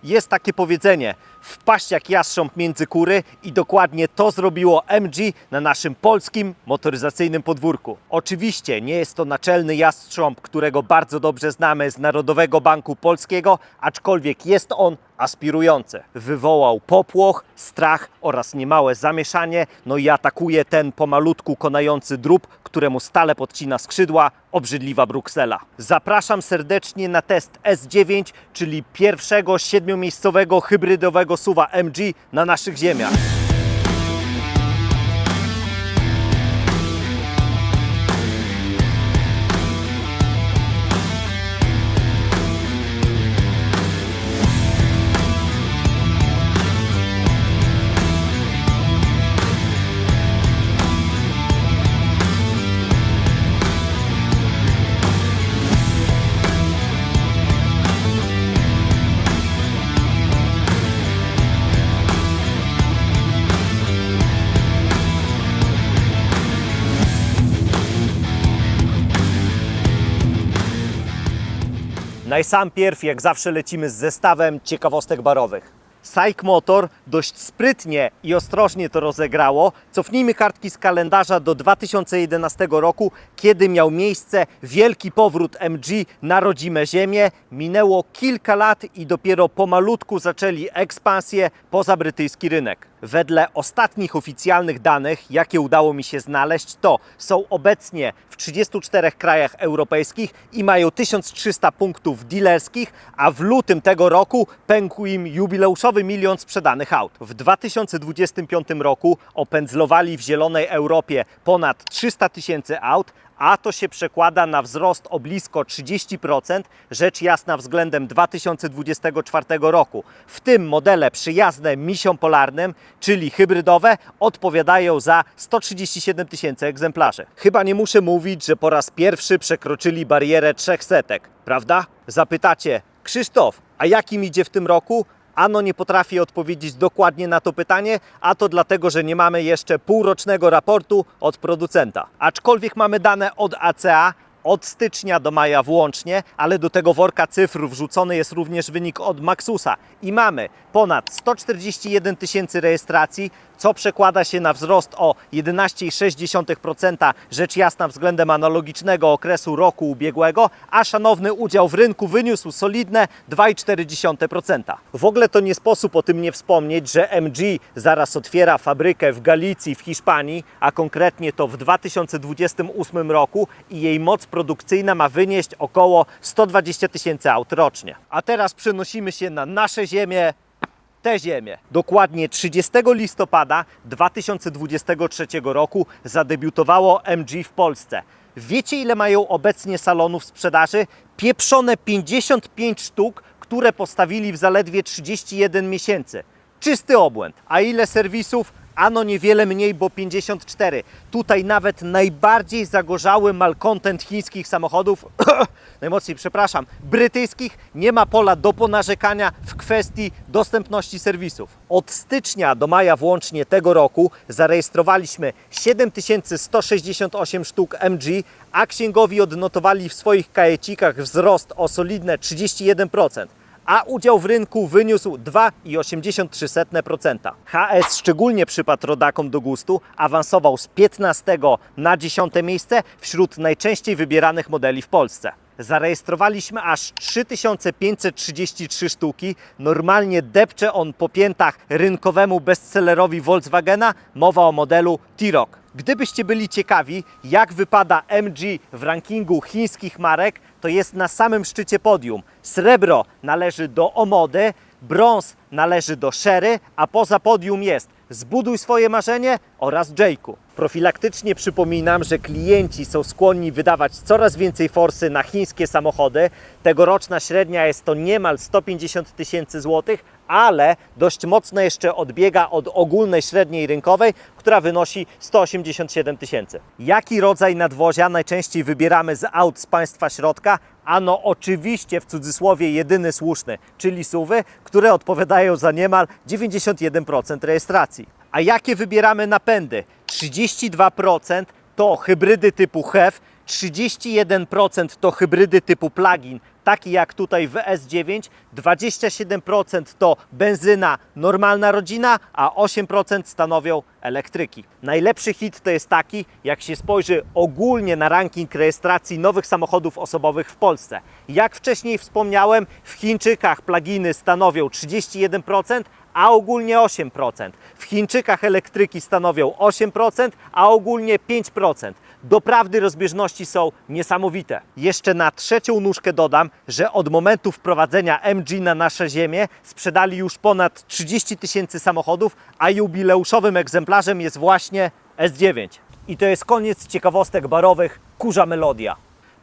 Jest takie powiedzenie, wpaść jak jastrząb między kury i dokładnie to zrobiło MG na naszym polskim motoryzacyjnym podwórku. Oczywiście nie jest to naczelny jastrząb, którego bardzo dobrze znamy z Narodowego Banku Polskiego, aczkolwiek jest on aspirujący. Wywołał popłoch, strach oraz niemałe zamieszanie, no i atakuje ten pomalutku konający drób, któremu stale podcina skrzydła obrzydliwa Bruksela. Zapraszam serdecznie na test S9, czyli pierwszego 7-miejscowego hybrydowego SUV-a MG na naszych ziemiach. Sam pierw, jak zawsze, lecimy z zestawem ciekawostek barowych. SAIC Motor dość sprytnie i ostrożnie to rozegrało. Cofnijmy kartki z kalendarza do 2011 roku, kiedy miał miejsce wielki powrót MG na rodzime ziemię. Minęło kilka lat i dopiero pomalutku zaczęli ekspansję poza brytyjski rynek. Wedle ostatnich oficjalnych danych, jakie udało mi się znaleźć, to są obecnie w 34 krajach europejskich i mają 1300 punktów dealerskich, a w lutym tego roku pękł im jubileuszowy 1 milion sprzedanych aut. W 2025 roku opędzlowali w zielonej Europie ponad 300 000 aut, a to się przekłada na wzrost o blisko 30%, rzecz jasna względem 2024 roku. W tym modele przyjazne misiom polarnym, czyli hybrydowe, odpowiadają za 137 000 egzemplarzy. Chyba nie muszę mówić, że po raz pierwszy przekroczyli barierę 300, prawda? Zapytacie, Krzysztof, a jak im idzie w tym roku? Ano nie potrafię odpowiedzieć dokładnie na to pytanie, a to dlatego, że nie mamy jeszcze półrocznego raportu od producenta. Aczkolwiek mamy dane od ACA, od stycznia do maja włącznie, ale do tego worka cyfr wrzucony jest również wynik od Maxusa i mamy ponad 141 000 rejestracji, co przekłada się na wzrost o 11,6%, rzecz jasna względem analogicznego okresu roku ubiegłego, a szanowny udział w rynku wyniósł solidne 2,4%. W ogóle to nie sposób o tym nie wspomnieć, że MG zaraz otwiera fabrykę w Galicji w Hiszpanii, a konkretnie to w 2028 roku i jej moc produkcyjna ma wynieść około 120 000 aut rocznie. A teraz przenosimy się na nasze ziemię, tę ziemię. Dokładnie 30 listopada 2023 roku zadebiutowało MG w Polsce. Wiecie, ile mają obecnie salonów sprzedaży? Pieprzone 55 sztuk, które postawili w zaledwie 31 miesięcy. Czysty obłęd. A ile serwisów? Ano niewiele mniej, bo 54. Tutaj nawet najbardziej zagorzały malkontent chińskich samochodów, najmocniej przepraszam, brytyjskich, nie ma pola do ponarzekania w kwestii dostępności serwisów. Od stycznia do maja włącznie tego roku zarejestrowaliśmy 7168 sztuk MG, a księgowi odnotowali w swoich kajecikach wzrost o solidne 31%. A udział w rynku wyniósł 2,83%. HS szczególnie przypadł rodakom do gustu, awansował z 15 na 10 miejsce wśród najczęściej wybieranych modeli w Polsce. Zarejestrowaliśmy aż 3533 sztuki, normalnie depcze on po piętach rynkowemu bestsellerowi Volkswagena, mowa o modelu T-Roc. Gdybyście byli ciekawi, jak wypada MG w rankingu chińskich marek, to jest na samym szczycie podium. Srebro należy do Omody, brąz należy do Chery, a poza podium jest Zbuduj swoje marzenie oraz Jayco. Profilaktycznie przypominam, że klienci są skłonni wydawać coraz więcej forsy na chińskie samochody. Tegoroczna średnia jest to niemal 150 000 złotych, ale dość mocno jeszcze odbiega od ogólnej średniej rynkowej, która wynosi 187 000. Jaki rodzaj nadwozia najczęściej wybieramy z aut z państwa środka? Ano oczywiście w cudzysłowie jedyny słuszny, czyli SUV-y, które odpowiadają za niemal 91% rejestracji. A jakie wybieramy napędy? 32% to hybrydy typu HEV, 31% to hybrydy typu plug-in taki jak tutaj w S9, 27% to benzyna normalna rodzina, a 8% stanowią elektryki. Najlepszy hit to jest taki, jak się spojrzy ogólnie na ranking rejestracji nowych samochodów osobowych w Polsce. Jak wcześniej wspomniałem, w Chińczykach pluginy stanowią 31%, a ogólnie 8%. W Chińczykach elektryki stanowią 8%, a ogólnie 5%. Doprawdy rozbieżności są niesamowite. Jeszcze na trzecią nóżkę dodam, że od momentu wprowadzenia MG na nasze ziemię sprzedali już ponad 30 000 samochodów, a jubileuszowym egzemplarzem jest właśnie S9. I to jest koniec ciekawostek barowych. Kurza melodia.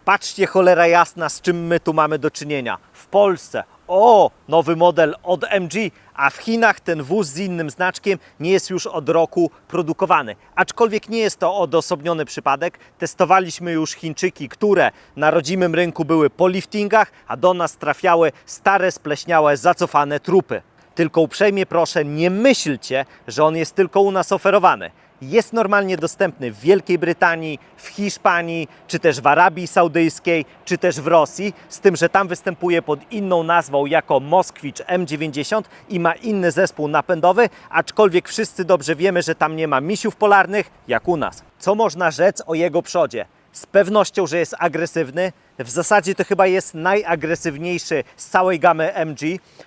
Patrzcie, cholera jasna, z czym my tu mamy do czynienia. W Polsce, nowy model od MG, a w Chinach ten wóz z innym znaczkiem nie jest już od roku produkowany. Aczkolwiek nie jest to odosobniony przypadek. Testowaliśmy już Chińczyki, które na rodzimym rynku były po liftingach, a do nas trafiały stare, spleśniałe, zacofane trupy. Tylko uprzejmie proszę, nie myślcie, że on jest tylko u nas oferowany. Jest normalnie dostępny w Wielkiej Brytanii, w Hiszpanii, czy też w Arabii Saudyjskiej, czy też w Rosji, z tym, że tam występuje pod inną nazwą jako Moskwicz M90 i ma inny zespół napędowy, aczkolwiek wszyscy dobrze wiemy, że tam nie ma misiów polarnych, jak u nas. Co można rzec o jego przodzie? Z pewnością, że jest agresywny. W zasadzie to chyba jest najagresywniejszy z całej gamy MG.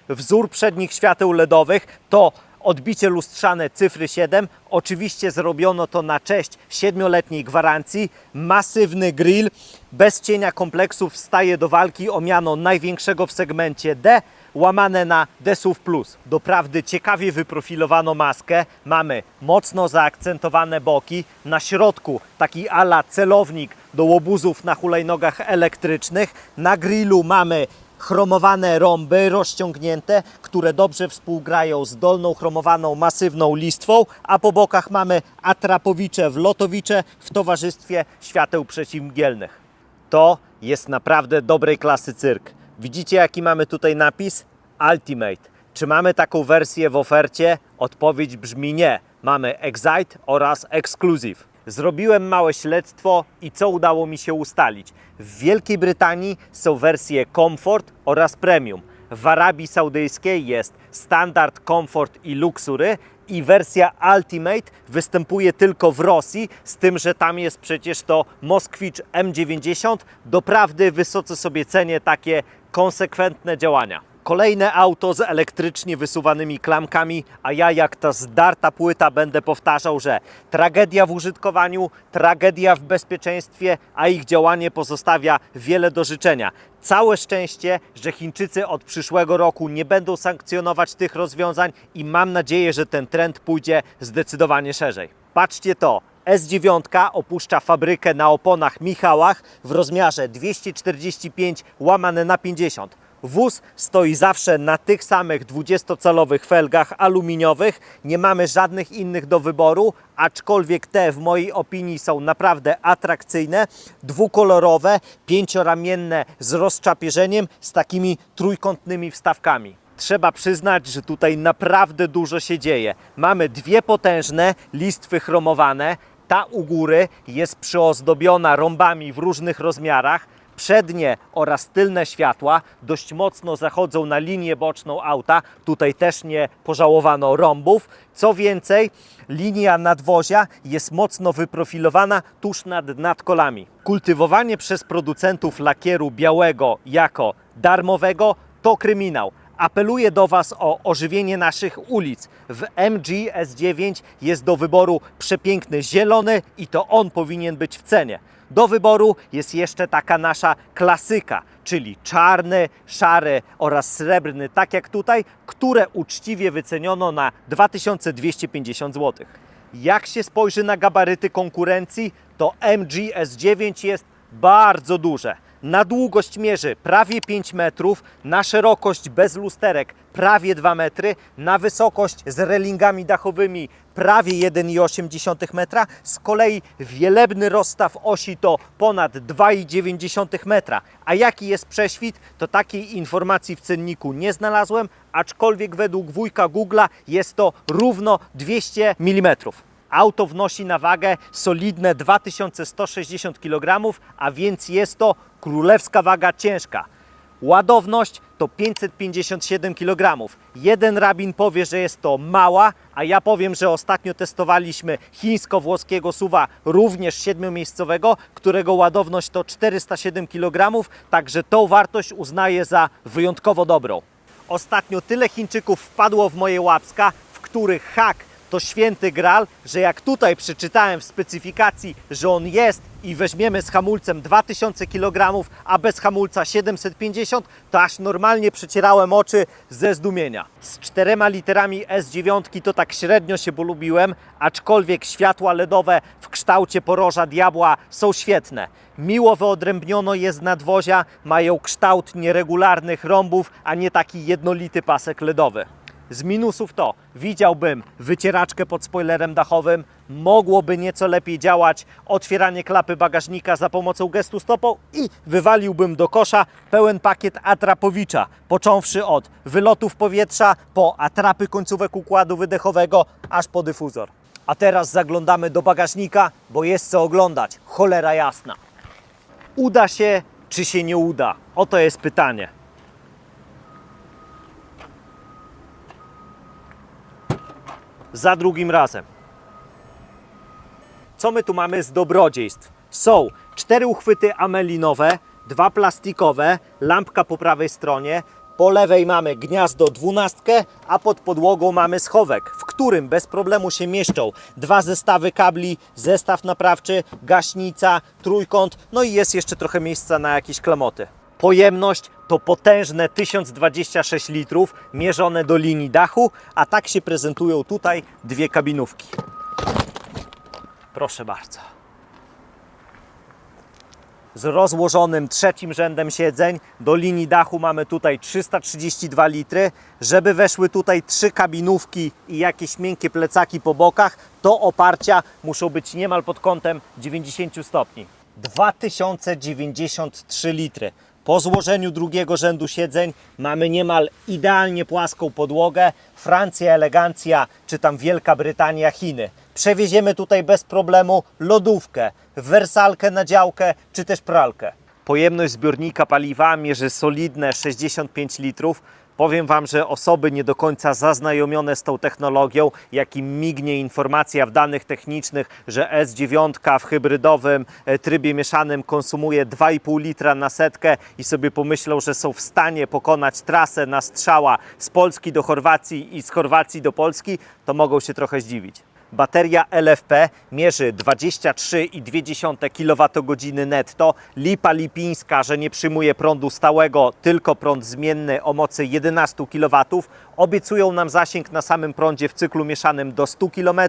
Wzór przednich świateł LEDowych to odbicie lustrzane cyfry 7. Oczywiście zrobiono to na cześć 7-letniej gwarancji. Masywny grill bez cienia kompleksów wstaje do walki o miano największego w segmencie D, łamane na D-SUV Plus. Doprawdy ciekawie wyprofilowaną maskę. Mamy mocno zaakcentowane boki. Na środku taki ala celownik do łobuzów na hulajnogach elektrycznych. Na grillu mamy chromowane rąby rozciągnięte, które dobrze współgrają z dolną chromowaną masywną listwą, a po bokach mamy atrapowicze wlotowicze w towarzystwie świateł przeciwmgielnych. To jest naprawdę dobrej klasy cyrk. Widzicie, jaki mamy tutaj napis? Ultimate. Czy mamy taką wersję w ofercie? Odpowiedź brzmi nie. Mamy Excite oraz Exclusive. Zrobiłem małe śledztwo i co udało mi się ustalić? W Wielkiej Brytanii są wersje Comfort oraz Premium. W Arabii Saudyjskiej jest Standard, Comfort i Luxury i wersja Ultimate występuje tylko w Rosji, z tym, że tam jest przecież to Moskwicz M90. Doprawdy wysoce sobie cenię takie konsekwentne działania. Kolejne auto z elektrycznie wysuwanymi klamkami, a ja jak ta zdarta płyta będę powtarzał, że tragedia w użytkowaniu, tragedia w bezpieczeństwie, a ich działanie pozostawia wiele do życzenia. Całe szczęście, że Chińczycy od przyszłego roku nie będą sankcjonować tych rozwiązań i mam nadzieję, że ten trend pójdzie zdecydowanie szerzej. Patrzcie to. S9 opuszcza fabrykę na oponach Michałach w rozmiarze 245/50. Wóz stoi zawsze na tych samych 20-calowych felgach aluminiowych. Nie mamy żadnych innych do wyboru, aczkolwiek te w mojej opinii są naprawdę atrakcyjne. Dwukolorowe, 5-ramienne z rozczapierzeniem z takimi trójkątnymi wstawkami. Trzeba przyznać, że tutaj naprawdę dużo się dzieje. Mamy dwie potężne listwy chromowane. Ta u góry jest przyozdobiona rąbami w różnych rozmiarach. Przednie oraz tylne światła dość mocno zachodzą na linię boczną auta. Tutaj też nie pożałowano rąbów. Co więcej, linia nadwozia jest mocno wyprofilowana tuż nad nadkolami. Kultywowanie przez producentów lakieru białego jako darmowego to kryminał. Apeluję do Was o ożywienie naszych ulic. W MG S9 jest do wyboru przepiękny zielony i to on powinien być w cenie. Do wyboru jest jeszcze taka nasza klasyka, czyli czarny, szary oraz srebrny, tak jak tutaj, które uczciwie wyceniono na 2250 zł. Jak się spojrzy na gabaryty konkurencji, to MG S9 jest bardzo duże. Na długość mierzy prawie 5 metrów, na szerokość bez lusterek prawie 2 metry, na wysokość z relingami dachowymi prawie 1,8 metra. Z kolei wielebny rozstaw osi to ponad 2,9 metra. A jaki jest prześwit, to takiej informacji w cenniku nie znalazłem, aczkolwiek według wujka Google'a jest to równo 200 mm. Auto wnosi na wagę solidne 2160 kg, a więc jest to królewska waga ciężka. Ładowność to 557 kg. Jeden rabin powie, że jest to mała, a ja powiem, że ostatnio testowaliśmy chińsko-włoskiego SUV-a, również 7-miejscowego, którego ładowność to 407 kg, także tą wartość uznaję za wyjątkowo dobrą. Ostatnio tyle Chińczyków wpadło w moje łapska, w których hak to święty gral, że jak tutaj przeczytałem w specyfikacji, że on jest i weźmiemy z hamulcem 2000 kg, a bez hamulca 750, to aż normalnie przecierałem oczy ze zdumienia. Z 4 literami S9 to tak średnio się polubiłem, aczkolwiek światła LEDowe w kształcie poroża diabła są świetne. Miło wyodrębniono je z nadwozia, mają kształt nieregularnych rąbów, a nie taki jednolity pasek LEDowy. Z minusów to widziałbym wycieraczkę pod spoilerem dachowym, mogłoby nieco lepiej działać otwieranie klapy bagażnika za pomocą gestu stopą i wywaliłbym do kosza pełen pakiet atrapowicza, począwszy od wylotów powietrza, po atrapy końcówek układu wydechowego, aż po dyfuzor. A teraz zaglądamy do bagażnika, bo jest co oglądać, cholera jasna. Uda się, czy się nie uda? Oto jest pytanie. Za drugim razem. Co my tu mamy z dobrodziejstw? Są 4 uchwyty amelinowe, 2 plastikowe, lampka po prawej stronie, po lewej mamy gniazdo 12, a pod podłogą mamy schowek, w którym bez problemu się mieszczą 2 zestawy kabli, zestaw naprawczy, gaśnica, trójkąt, no i jest jeszcze trochę miejsca na jakieś klamoty. Pojemność to potężne 1026 litrów mierzone do linii dachu, a tak się prezentują tutaj 2 kabinówki. Proszę bardzo. Z rozłożonym 3. rzędem siedzeń do linii dachu mamy tutaj 332 litry. Żeby weszły tutaj 3 kabinówki i jakieś miękkie plecaki po bokach, to oparcia muszą być niemal pod kątem 90 stopni. 2093 litry. Po złożeniu 2. rzędu siedzeń mamy niemal idealnie płaską podłogę. Francja, elegancja, czy tam Wielka Brytania, Chiny. Przewieziemy tutaj bez problemu lodówkę, wersalkę na działkę, czy też pralkę. Pojemność zbiornika paliwa mierzy solidne 65 litrów. Powiem Wam, że osoby nie do końca zaznajomione z tą technologią, jak im mignie informacja w danych technicznych, że S9 w hybrydowym trybie mieszanym konsumuje 2,5 litra na setkę i sobie pomyślą, że są w stanie pokonać trasę na strzała z Polski do Chorwacji i z Chorwacji do Polski, to mogą się trochę zdziwić. Bateria LFP mierzy 23,2 kWh netto. Lipa lipińska, że nie przyjmuje prądu stałego, tylko prąd zmienny o mocy 11 kW. Obiecują nam zasięg na samym prądzie w cyklu mieszanym do 100 km,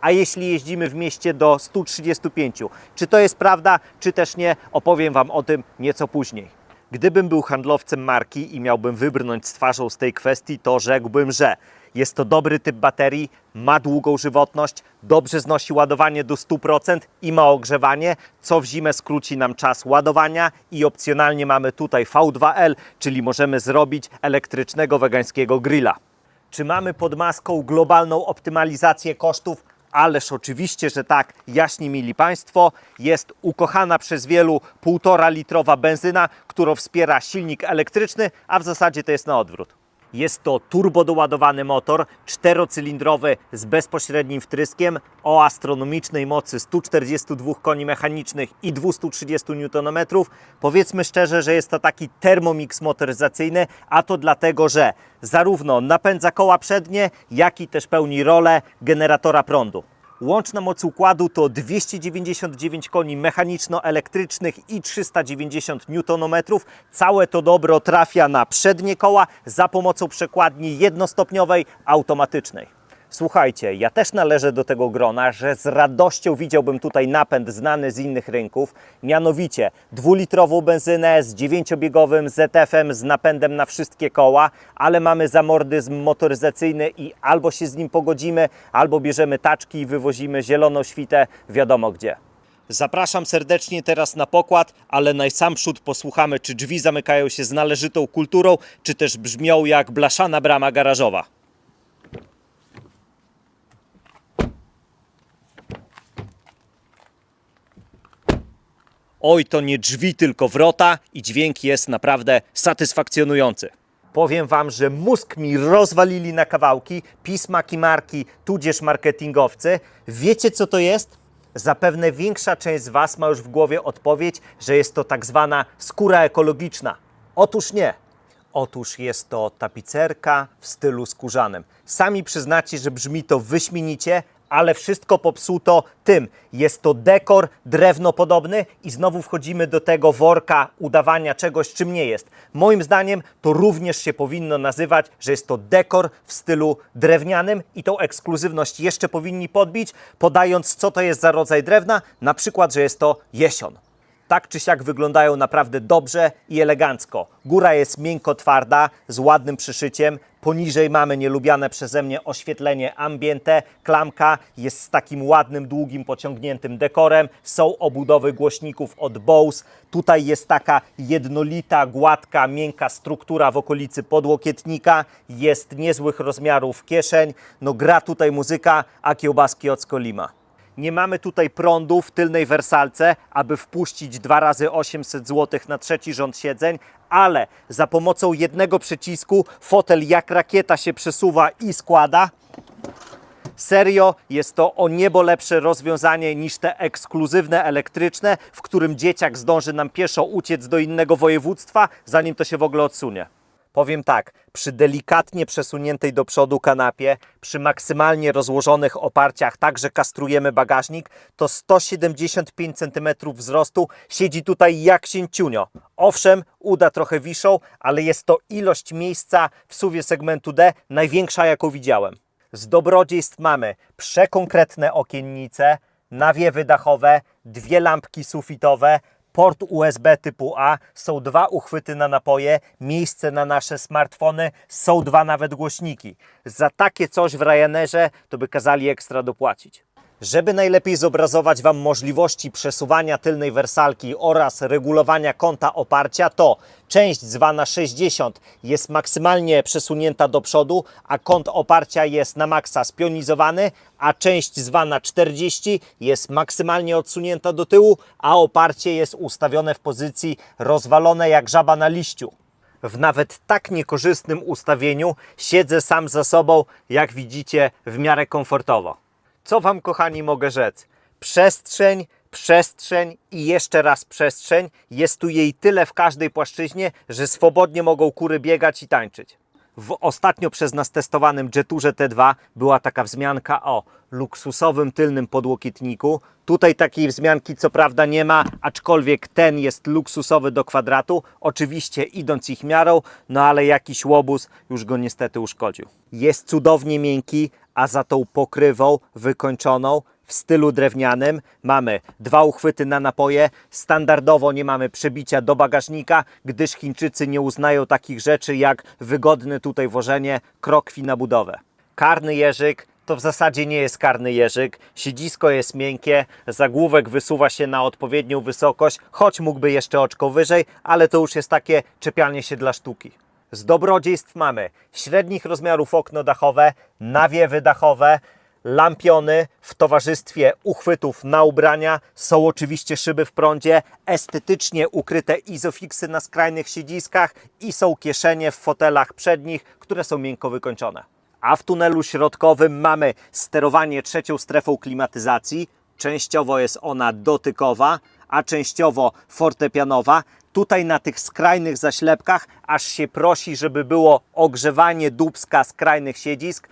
a jeśli jeździmy w mieście do 135. Czy to jest prawda, czy też nie, opowiem Wam o tym nieco później. Gdybym był handlowcem marki i miałbym wybrnąć z twarzą z tej kwestii, to rzekłbym, że jest to dobry typ baterii, ma długą żywotność, dobrze znosi ładowanie do 100% i ma ogrzewanie, co w zimę skróci nam czas ładowania i opcjonalnie mamy tutaj V2L, czyli możemy zrobić elektrycznego wegańskiego grilla. Czy mamy pod maską globalną optymalizację kosztów? Ależ oczywiście, że tak, jaśni mili Państwo, jest ukochana przez wielu 1,5-litrowa benzyna, którą wspiera silnik elektryczny, a w zasadzie to jest na odwrót. Jest to turbodoładowany motor 4-cylindrowy z bezpośrednim wtryskiem o astronomicznej mocy 142 koni mechanicznych i 230 Nm. Powiedzmy szczerze, że jest to taki termomix motoryzacyjny, a to dlatego, że zarówno napędza koła przednie, jak i też pełni rolę generatora prądu. Łączna moc układu to 299 koni mechaniczno-elektrycznych i 390 Nm. Całe to dobro trafia na przednie koła za pomocą przekładni jednostopniowej automatycznej. Słuchajcie, ja też należę do tego grona, że z radością widziałbym tutaj napęd znany z innych rynków, mianowicie 2-litrową benzynę z 9-biegowym ZF-em z napędem na wszystkie koła, ale mamy zamordyzm motoryzacyjny i albo się z nim pogodzimy, albo bierzemy taczki i wywozimy zieloną świtę wiadomo gdzie. Zapraszam serdecznie teraz na pokład, ale na sam przód posłuchamy, czy drzwi zamykają się z należytą kulturą, czy też brzmią jak blaszana brama garażowa. Oj, to nie drzwi, tylko wrota i dźwięk jest naprawdę satysfakcjonujący. Powiem Wam, że mózg mi rozwalili na kawałki, pismaki marki, tudzież marketingowcy. Wiecie, co to jest? Zapewne większa część z Was ma już w głowie odpowiedź, że jest to tak zwana skóra ekologiczna. Otóż nie. Otóż jest to tapicerka w stylu skórzanym. Sami przyznacie, że brzmi to wyśmienicie, ale wszystko popsuto tym. Jest to dekor drewnopodobny i znowu wchodzimy do tego worka udawania czegoś, czym nie jest. Moim zdaniem to również się powinno nazywać, że jest to dekor w stylu drewnianym i tą ekskluzywność jeszcze powinni podbić, podając, co to jest za rodzaj drewna, na przykład, że jest to jesion. Tak czy siak wyglądają naprawdę dobrze i elegancko. Góra jest miękko twarda, z ładnym przyszyciem. Poniżej mamy nielubiane przeze mnie oświetlenie ambiente. Klamka jest z takim ładnym, długim, pociągniętym dekorem. Są obudowy głośników od Bose. Tutaj jest taka jednolita, gładka, miękka struktura w okolicy podłokietnika. Jest niezłych rozmiarów kieszeń. No gra tutaj muzyka, a kiełbaski od Skolima. Nie mamy tutaj prądu w tylnej wersalce, aby wpuścić 2 razy 800 zł na trzeci rząd siedzeń, ale za pomocą jednego przycisku fotel jak rakieta się przesuwa i składa. Serio, jest to o niebo lepsze rozwiązanie niż te ekskluzywne elektryczne, w którym dzieciak zdąży nam pieszo uciec do innego województwa, zanim to się w ogóle odsunie. Powiem tak, przy delikatnie przesuniętej do przodu kanapie, przy maksymalnie rozłożonych oparciach, tak że kastrujemy bagażnik, to 175 cm wzrostu siedzi tutaj jak księciunio. Owszem, uda trochę wiszą, ale jest to ilość miejsca w SUV-ie segmentu D największa, jaką widziałem. Z dobrodziejstw mamy przekonkretne okiennice, nawiewy dachowe, 2 lampki sufitowe, port USB typu A, są 2 uchwyty na napoje, miejsce na nasze smartfony, są 2 nawet głośniki. Za takie coś w Ryanerze to by kazali ekstra dopłacić. Żeby najlepiej zobrazować Wam możliwości przesuwania tylnej wersalki oraz regulowania kąta oparcia, to część zwana 60 jest maksymalnie przesunięta do przodu, a kąt oparcia jest na maksa spionizowany, a część zwana 40 jest maksymalnie odsunięta do tyłu, a oparcie jest ustawione w pozycji rozwalone jak żaba na liściu. W nawet tak niekorzystnym ustawieniu siedzę sam za sobą, jak widzicie, w miarę komfortowo. Co Wam, kochani, mogę rzec? Przestrzeń, przestrzeń i jeszcze raz przestrzeń. Jest tu jej tyle w każdej płaszczyźnie, że swobodnie mogą kury biegać i tańczyć. W ostatnio przez nas testowanym Jeturze T2 była taka wzmianka o luksusowym tylnym podłokietniku. Tutaj takiej wzmianki co prawda nie ma, aczkolwiek ten jest luksusowy do kwadratu. Oczywiście idąc ich miarą, no ale jakiś łobuz już go niestety uszkodził. Jest cudownie miękki, a za tą pokrywą wykończoną w stylu drewnianym mamy 2 uchwyty na napoje. Standardowo nie mamy przebicia do bagażnika, gdyż Chińczycy nie uznają takich rzeczy jak wygodne tutaj włożenie krokwi na budowę. Karny jeżyk to w zasadzie nie jest karny jeżyk. Siedzisko jest miękkie, zagłówek wysuwa się na odpowiednią wysokość, choć mógłby jeszcze oczko wyżej, ale to już jest takie czepianie się dla sztuki. Z dobrodziejstw mamy średnich rozmiarów okno dachowe, nawiewy dachowe, lampiony w towarzystwie uchwytów na ubrania, są oczywiście szyby w prądzie, estetycznie ukryte izofiksy na skrajnych siedziskach i są kieszenie w fotelach przednich, które są miękko wykończone. A w tunelu środkowym mamy sterowanie trzecią strefą klimatyzacji. Częściowo jest ona dotykowa, a częściowo fortepianowa. Tutaj na tych skrajnych zaślepkach aż się prosi, żeby było ogrzewanie dupska skrajnych siedzisk.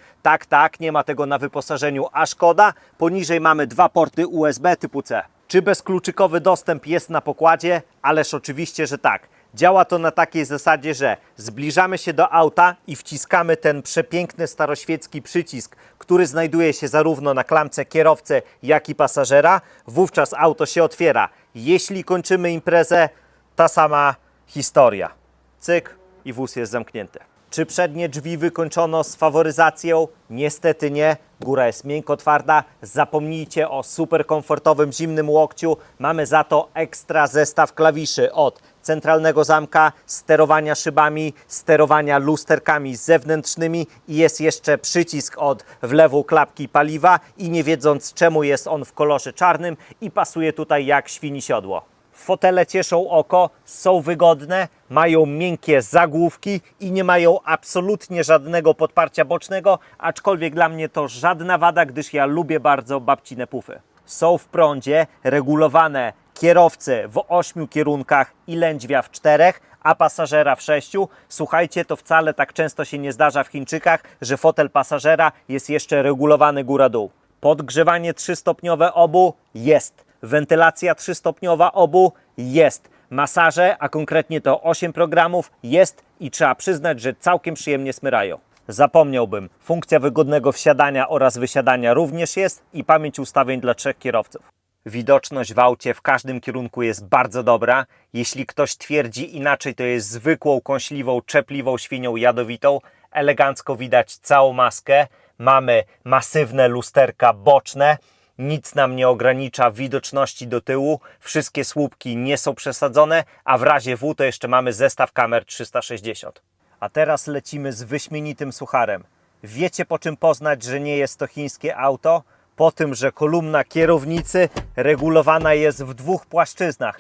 Tak, nie ma tego na wyposażeniu, a szkoda. Poniżej mamy 2 porty USB typu C. Czy bezkluczykowy dostęp jest na pokładzie? Ależ oczywiście, że tak. Działa to na takiej zasadzie, że zbliżamy się do auta i wciskamy ten przepiękny staroświecki przycisk, który znajduje się zarówno na klamce kierowcy, jak i pasażera. Wówczas auto się otwiera. Jeśli kończymy imprezę, ta sama historia. Cyk i wóz jest zamknięty. Czy przednie drzwi wykończono z faworyzacją? Niestety nie. Góra jest miękko twarda. Zapomnijcie o super komfortowym zimnym łokciu. Mamy za to ekstra zestaw klawiszy od centralnego zamka, sterowania szybami, sterowania lusterkami zewnętrznymi i jest jeszcze przycisk od wlewu klapki paliwa i nie wiedząc czemu jest on w kolorze czarnym i pasuje tutaj jak świni siodło. Fotele cieszą oko, są wygodne, mają miękkie zagłówki i nie mają absolutnie żadnego podparcia bocznego, aczkolwiek dla mnie to żadna wada, gdyż ja lubię bardzo babcine pufy. Są w prądzie, regulowane kierowcy w 8 kierunkach i lędźwia w 4, a pasażera w 6. Słuchajcie, to wcale tak często się nie zdarza w Chińczykach, że fotel pasażera jest jeszcze regulowany góra-dół. Podgrzewanie 3-stopniowe obu jest. Wentylacja 3-stopniowa obu jest. Masaże, a konkretnie to 8 programów jest i trzeba przyznać, że całkiem przyjemnie smyrają. Zapomniałbym, funkcja wygodnego wsiadania oraz wysiadania również jest i pamięć ustawień dla 3 kierowców. Widoczność w aucie w każdym kierunku jest bardzo dobra. Jeśli ktoś twierdzi inaczej, to jest zwykłą, kąśliwą, czepliwą świnią jadowitą. Elegancko widać całą maskę. Mamy masywne lusterka boczne. Nic nam nie ogranicza widoczności do tyłu. Wszystkie słupki nie są przesadzone, a w razie W to jeszcze mamy zestaw kamer 360. A teraz lecimy z wyśmienitym sucharem. Wiecie, po czym poznać, że nie jest to chińskie auto? Po tym, że kolumna kierownicy regulowana jest w 2 płaszczyznach.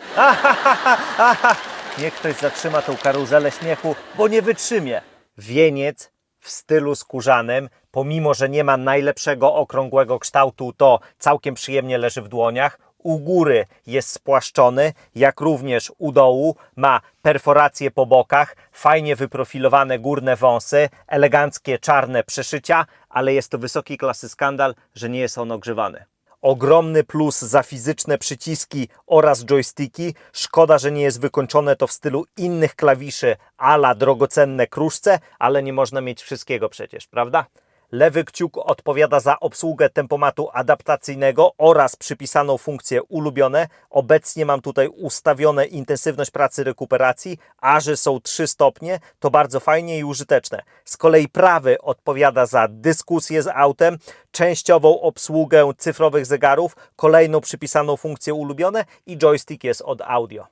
Niech ktoś zatrzyma tą karuzelę śmiechu, bo nie wytrzymie. Wieniec w stylu skórzanym, pomimo że nie ma najlepszego okrągłego kształtu, to całkiem przyjemnie leży w dłoniach. U góry jest spłaszczony, jak również u dołu. Ma perforacje po bokach, fajnie wyprofilowane górne wąsy, eleganckie czarne przeszycia, ale jest to wysokiej klasy skandal, że nie jest on ogrzewany. Ogromny plus za fizyczne przyciski oraz joysticki. Szkoda, że nie jest wykończone to w stylu innych klawiszy a la drogocenne kruszce, ale nie można mieć wszystkiego przecież, prawda? Lewy kciuk odpowiada za obsługę tempomatu adaptacyjnego oraz przypisaną funkcję ulubione. Obecnie mam tutaj ustawione intensywność pracy rekuperacji, a że są 3 stopnie, to bardzo fajnie i użyteczne. Z kolei prawy odpowiada za dyskusję z autem, częściową obsługę cyfrowych zegarów, kolejną przypisaną funkcję ulubione i joystick jest od audio.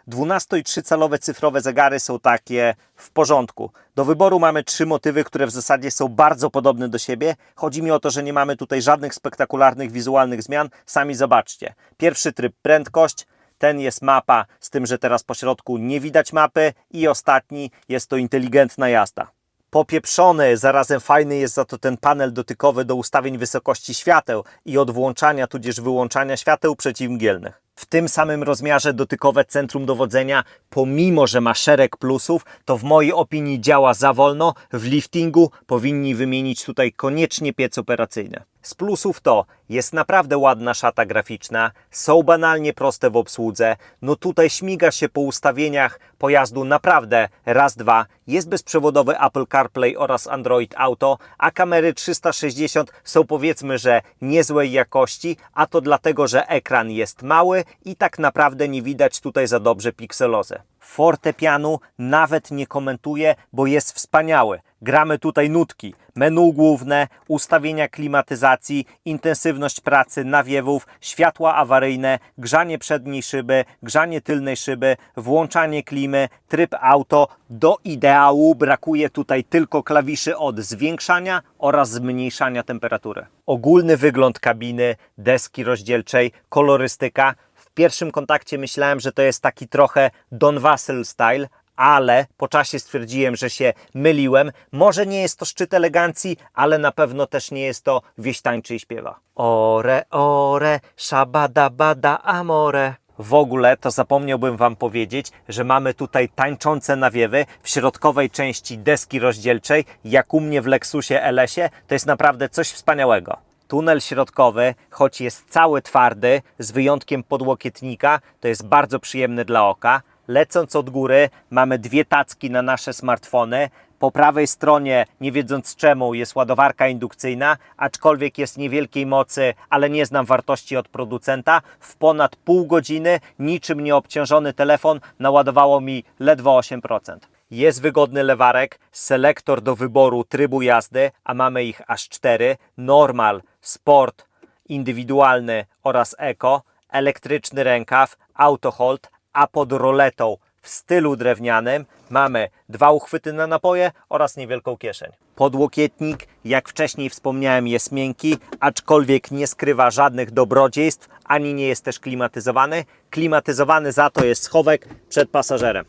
12 i 3-calowe cyfrowe zegary są takie w porządku. Do wyboru mamy 3 motywy, które w zasadzie są bardzo podobne do siebie. Chodzi mi o to, że nie mamy tutaj żadnych spektakularnych wizualnych zmian. Sami zobaczcie. Pierwszy tryb prędkość, ten jest mapa, z tym, że teraz po środku nie widać mapy i ostatni jest to inteligentna jazda. Popieprzony, zarazem fajny jest za to ten panel dotykowy do ustawień wysokości świateł i od włączania tudzież wyłączania świateł przeciwmgielnych. W tym samym rozmiarze dotykowe centrum dowodzenia, pomimo że ma szereg plusów, to w mojej opinii działa za wolno. W liftingu powinni wymienić tutaj koniecznie piec operacyjny. Z plusów to jest naprawdę ładna szata graficzna, są banalnie proste w obsłudze, no tutaj śmiga się po ustawieniach pojazdu naprawdę raz, dwa, jest bezprzewodowy Apple CarPlay oraz Android Auto, a kamery 360 są powiedzmy, że niezłej jakości, a to dlatego, że ekran jest mały i tak naprawdę nie widać tutaj za dobrze pikselozę. Fortepianu nawet nie komentuję, bo jest wspaniały. Gramy tutaj nutki, menu główne, ustawienia klimatyzacji, intensywność pracy, nawiewów, światła awaryjne, grzanie przedniej szyby, grzanie tylnej szyby, włączanie klimy, tryb auto. Do ideału brakuje tutaj tylko klawiszy od zwiększania oraz zmniejszania temperatury. Ogólny wygląd kabiny, deski rozdzielczej, kolorystyka. W pierwszym kontakcie myślałem, że to jest taki trochę Don Wassel style, ale po czasie stwierdziłem, że się myliłem. Może nie jest to szczyt elegancji, ale na pewno też nie jest to wieś tańczy i śpiewa. Ore, ore, szabada, bada, amore. W ogóle to zapomniałbym Wam powiedzieć, że mamy tutaj tańczące nawiewy w środkowej części deski rozdzielczej, jak u mnie w Lexusie LS-ie. To jest naprawdę coś wspaniałego. Tunel środkowy, choć jest cały twardy, z wyjątkiem podłokietnika, to jest bardzo przyjemny dla oka. Lecąc od góry mamy 2 tacki na nasze smartfony. Po prawej stronie, nie wiedząc czemu, jest ładowarka indukcyjna, aczkolwiek jest niewielkiej mocy, ale nie znam wartości od producenta. W ponad pół godziny niczym nieobciążony telefon naładowało mi ledwo 8%. Jest wygodny lewarek, selektor do wyboru trybu jazdy, a mamy ich aż 4. Normal, Sport, Indywidualny oraz Eco, elektryczny rękaw, Auto Hold, a pod roletą w stylu drewnianym. Mamy 2 uchwyty na napoje oraz niewielką kieszeń. Podłokietnik, jak wcześniej wspomniałem, jest miękki, aczkolwiek nie skrywa żadnych dobrodziejstw, ani nie jest też klimatyzowany. Klimatyzowany za to jest schowek przed pasażerem.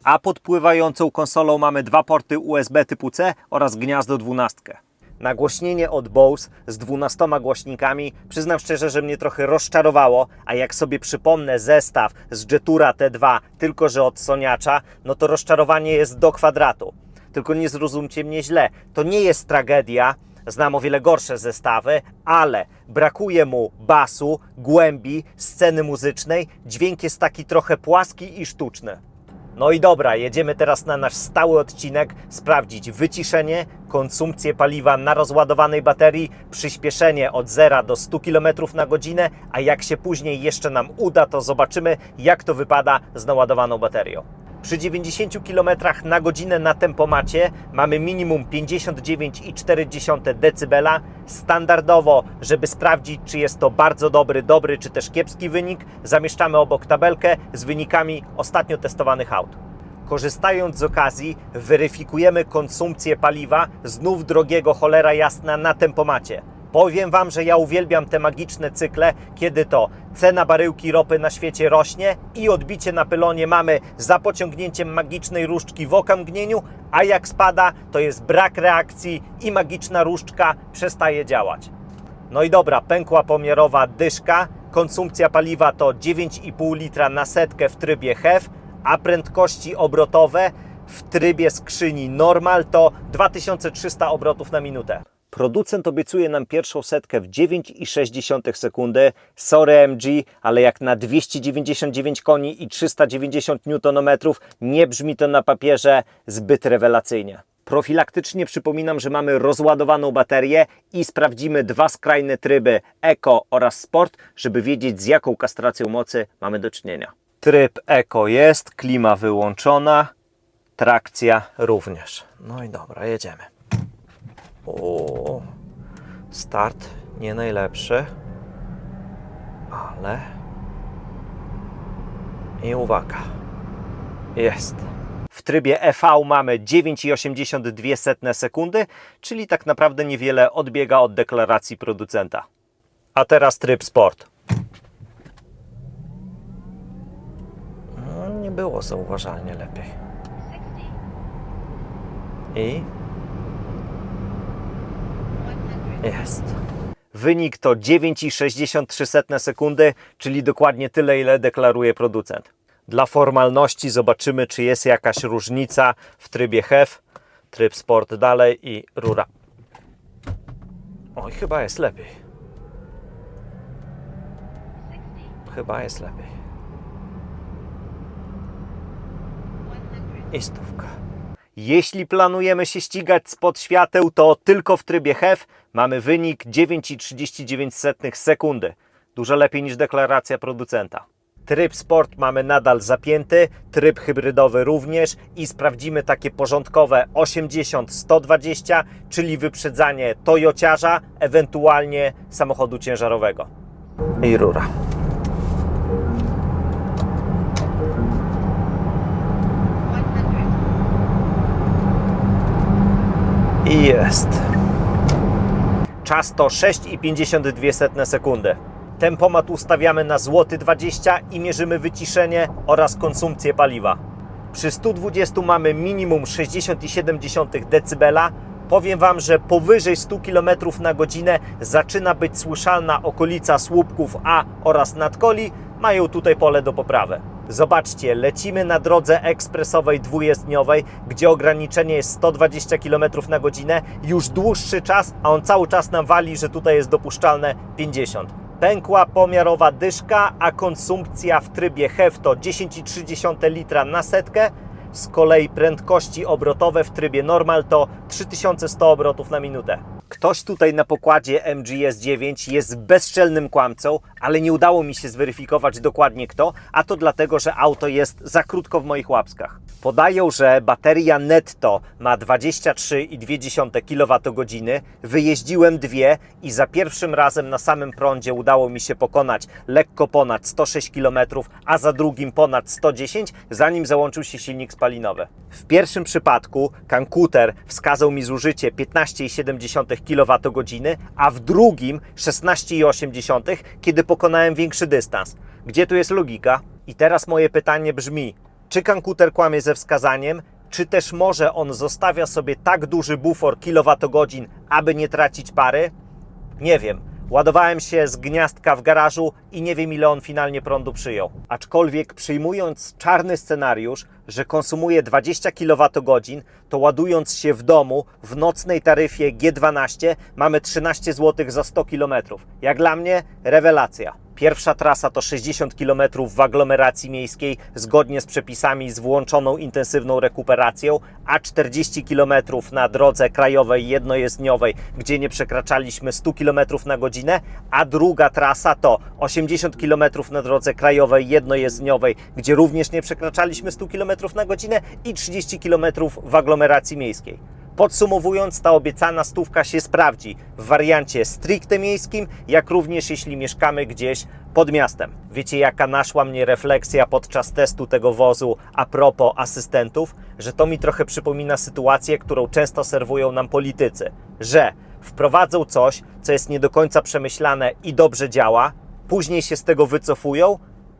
A pod pływającą konsolą mamy 2 porty USB typu C oraz gniazdo 12. Nagłośnienie od Bose z 12 głośnikami, przyznam szczerze, że mnie trochę rozczarowało, a jak sobie przypomnę zestaw z Jetura T2, tylko że od Soniacza, no to rozczarowanie jest do kwadratu. Tylko nie zrozumcie mnie źle, to nie jest tragedia, znam o wiele gorsze zestawy, ale brakuje mu basu, głębi, sceny muzycznej, dźwięk jest taki trochę płaski i sztuczny. No i dobra, jedziemy teraz na nasz stały odcinek, sprawdzić wyciszenie, konsumpcję paliwa na rozładowanej baterii, przyspieszenie od 0 do 100 km na godzinę, a jak się później jeszcze nam uda, to zobaczymy, jak to wypada z naładowaną baterią. Przy 90 km na godzinę na tempomacie mamy minimum 59,4 dB. Standardowo, żeby sprawdzić, czy jest to bardzo dobry czy też kiepski wynik, zamieszczamy obok tabelkę z wynikami ostatnio testowanych aut. Korzystając z okazji, weryfikujemy konsumpcję paliwa znów drogiego cholera jasna na tempomacie. Powiem Wam, że ja uwielbiam te magiczne cykle, kiedy to cena baryłki ropy na świecie rośnie i odbicie na pylonie mamy za pociągnięciem magicznej różdżki w okamgnieniu, a jak spada, to jest brak reakcji i magiczna różdżka przestaje działać. No i dobra, pękła pomiarowa dyszka, konsumpcja paliwa to 9,5 litra na setkę w trybie HEV, a prędkości obrotowe w trybie skrzyni normal to 2300 obrotów na minutę. Producent obiecuje nam pierwszą setkę w 9,6 sekundy. Sorry MG, ale jak na 299 koni i 390 Nm nie brzmi to na papierze zbyt rewelacyjnie. Profilaktycznie przypominam, że mamy rozładowaną baterię i sprawdzimy 2 skrajne tryby Eco oraz Sport, żeby wiedzieć, z jaką kastracją mocy mamy do czynienia. Tryb Eco jest, klima wyłączona, trakcja również. No i dobra, jedziemy. O, start nie najlepszy, ale i uwaga, jest. W trybie EV mamy 9,82 sekundy, czyli tak naprawdę niewiele odbiega od deklaracji producenta. A teraz tryb Sport. No, nie było zauważalnie lepiej. I jest. Wynik to 9,63 sekundy, czyli dokładnie tyle, ile deklaruje producent. Dla formalności zobaczymy, czy jest jakaś różnica w trybie HEV, tryb Sport dalej i rura. Oj, chyba jest lepiej. Chyba jest lepiej. I stówka. Jeśli planujemy się ścigać spod świateł, to tylko w trybie HEV mamy wynik 9,39 sekundy. Dużo lepiej niż deklaracja producenta. Tryb Sport mamy nadal zapięty, tryb hybrydowy również i sprawdzimy takie porządkowe 80-120, czyli wyprzedzanie Toyociarza, ewentualnie samochodu ciężarowego. I rura. I jest. Czas to 6,52 sekundy. Tempomat ustawiamy na złoty 20 i mierzymy wyciszenie oraz konsumpcję paliwa. Przy 120 mamy minimum 60,7 dB. Powiem Wam, że powyżej 100 km na godzinę zaczyna być słyszalna okolica słupków A oraz nadkoli. Mają tutaj pole do poprawy. Zobaczcie, lecimy na drodze ekspresowej dwujezdniowej, gdzie ograniczenie jest 120 km na godzinę. Już dłuższy czas, a on cały czas nam wali, że tutaj jest dopuszczalne 50. Pękła pomiarowa dyszka, a konsumpcja w trybie HEV to 10,3 litra na setkę. z kolei prędkości obrotowe w trybie normal to 3100 obrotów na minutę. Ktoś tutaj na pokładzie MGS-9 jest bezczelnym kłamcą, ale nie udało mi się zweryfikować dokładnie kto, a to dlatego, że auto jest za krótko w moich łapskach. Podają, że bateria netto ma 23,2 kWh, wyjeździłem dwie i za pierwszym razem na samym prądzie udało mi się pokonać lekko ponad 106 km, a za drugim ponad 110, zanim załączył się silnik spalinowy. W pierwszym przypadku komputer wskazał mi zużycie 15,7 kWh, a w drugim 16,8, kiedy pokonałem większy dystans. Gdzie tu jest logika? I teraz moje pytanie brzmi, czy komputer kłamie ze wskazaniem, czy też może on zostawia sobie tak duży bufor kilowatogodzin, aby nie tracić pary? Nie wiem. Ładowałem się z gniazdka w garażu i nie wiem, ile on finalnie prądu przyjął. Aczkolwiek przyjmując czarny scenariusz, że konsumuje 20 kWh, to ładując się w domu w nocnej taryfie G12 mamy 13 zł za 100 km. Jak dla mnie rewelacja. Pierwsza trasa to 60 km w aglomeracji miejskiej zgodnie z przepisami z włączoną intensywną rekuperacją, a 40 km na drodze krajowej jednojezdniowej, gdzie nie przekraczaliśmy 100 km na godzinę, a druga trasa to 80 km na drodze krajowej jednojezdniowej, gdzie również nie przekraczaliśmy 100 km na godzinę i 30 km w aglomeracji miejskiej. Podsumowując, ta obiecana stówka się sprawdzi w wariancie stricte miejskim, jak również jeśli mieszkamy gdzieś pod miastem. Wiecie, jaka naszła mnie refleksja podczas testu tego wozu a propos asystentów? Że to mi trochę przypomina sytuację, którą często serwują nam politycy, że wprowadzą coś, co jest nie do końca przemyślane i dobrze działa, później się z tego wycofują,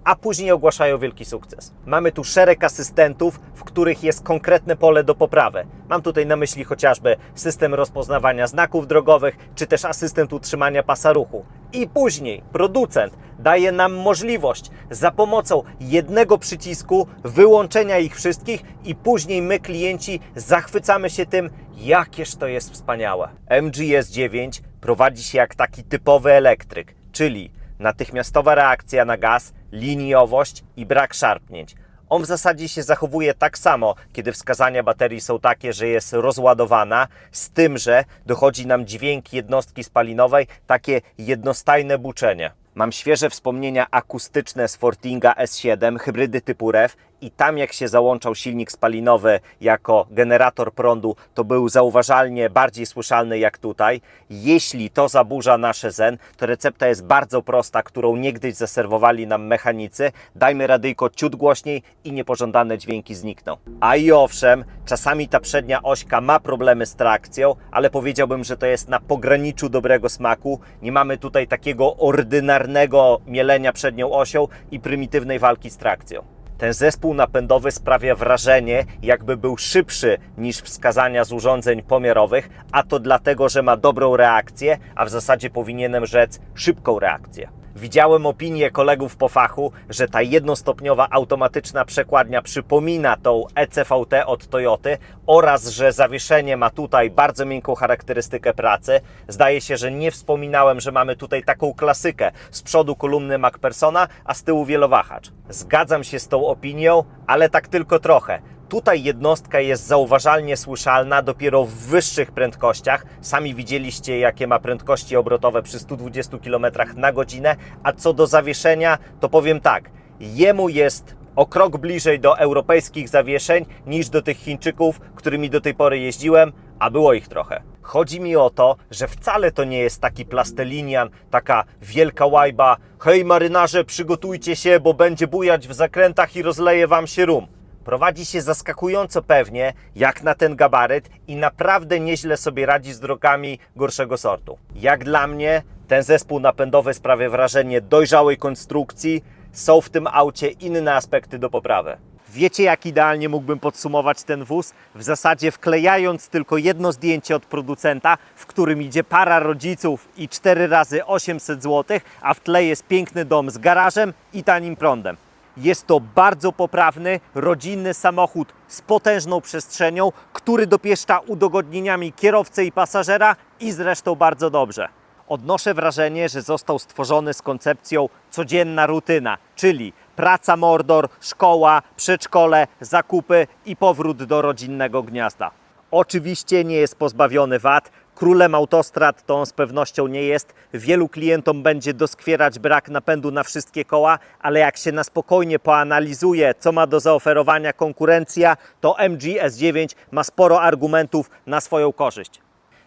a później ogłaszają wielki sukces. Mamy tu szereg asystentów, w których jest konkretne pole do poprawy. Mam tutaj na myśli chociażby system rozpoznawania znaków drogowych, czy też asystent utrzymania pasa ruchu. I później producent daje nam możliwość za pomocą jednego przycisku wyłączenia ich wszystkich i później my, klienci, zachwycamy się tym, jakież to jest wspaniałe. MGS-9 prowadzi się jak taki typowy elektryk, czyli natychmiastowa reakcja na gaz, liniowość i brak szarpnięć. On w zasadzie się zachowuje tak samo, kiedy wskazania baterii są takie, że jest rozładowana, z tym, że dochodzi nam dźwięk jednostki spalinowej, takie jednostajne buczenie. Mam świeże wspomnienia akustyczne z Fortinga S7, hybrydy typu REV, i tam jak się załączał silnik spalinowy jako generator prądu, to był zauważalnie bardziej słyszalny jak tutaj. Jeśli to zaburza nasze zen, to recepta jest bardzo prosta, którą niegdyś zaserwowali nam mechanicy. Dajmy radyjko ciut głośniej i niepożądane dźwięki znikną. A i owszem, czasami ta przednia ośka ma problemy z trakcją, ale powiedziałbym, że to jest na pograniczu dobrego smaku. Nie mamy tutaj takiego ordynarnego mielenia przednią osią i prymitywnej walki z trakcją. Ten zespół napędowy sprawia wrażenie, jakby był szybszy niż wskazania z urządzeń pomiarowych, a to dlatego, że ma dobrą reakcję, a w zasadzie powinienem rzec szybką reakcję. Widziałem opinię kolegów po fachu, że ta jednostopniowa automatyczna przekładnia przypomina tą ECVT od Toyoty oraz, że zawieszenie ma tutaj bardzo miękką charakterystykę pracy. Zdaje się, że nie wspominałem, że mamy tutaj taką klasykę. Z przodu kolumny MacPhersona, a z tyłu wielowahacz. Zgadzam się z tą opinią, ale tak tylko trochę. Tutaj jednostka jest zauważalnie słyszalna dopiero w wyższych prędkościach. Sami widzieliście, jakie ma prędkości obrotowe przy 120 km na godzinę, a co do zawieszenia, to powiem tak, jemu jest o krok bliżej do europejskich zawieszeń niż do tych Chińczyków, którymi do tej pory jeździłem, a było ich trochę. Chodzi mi o to, że wcale to nie jest taki plastelinian, taka wielka łajba, hej marynarze, przygotujcie się, bo będzie bujać w zakrętach i rozleje wam się rum. Prowadzi się zaskakująco pewnie, jak na ten gabaryt, i naprawdę nieźle sobie radzi z drogami gorszego sortu. Jak dla mnie ten zespół napędowy sprawia wrażenie dojrzałej konstrukcji, są w tym aucie inne aspekty do poprawy. Wiecie, jak idealnie mógłbym podsumować ten wóz? W zasadzie wklejając tylko jedno zdjęcie od producenta, w którym idzie para rodziców i 4 razy 800 zł, a w tle jest piękny dom z garażem i tanim prądem. Jest to bardzo poprawny, rodzinny samochód z potężną przestrzenią, który dopieszcza udogodnieniami kierowcy i pasażera i zresztą bardzo dobrze. Odnoszę wrażenie, że został stworzony z koncepcją codzienna rutyna, czyli praca Mordor, szkoła, przedszkole, zakupy i powrót do rodzinnego gniazda. Oczywiście nie jest pozbawiony wad. Królem autostrad to on z pewnością nie jest. Wielu klientom będzie doskwierać brak napędu na wszystkie koła, ale jak się na spokojnie poanalizuje, co ma do zaoferowania konkurencja, to MG S9 ma sporo argumentów na swoją korzyść.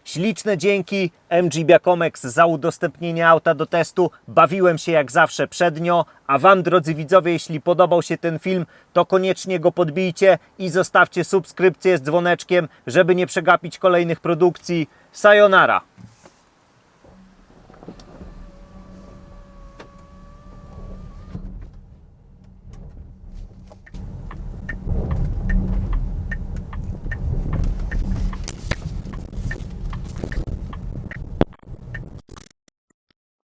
Śliczne dzięki MG Biacomex za udostępnienie auta do testu. Bawiłem się jak zawsze przednio, a Wam, drodzy widzowie, jeśli podobał się ten film, to koniecznie go podbijcie i zostawcie subskrypcję z dzwoneczkiem, żeby nie przegapić kolejnych produkcji. Sayonara!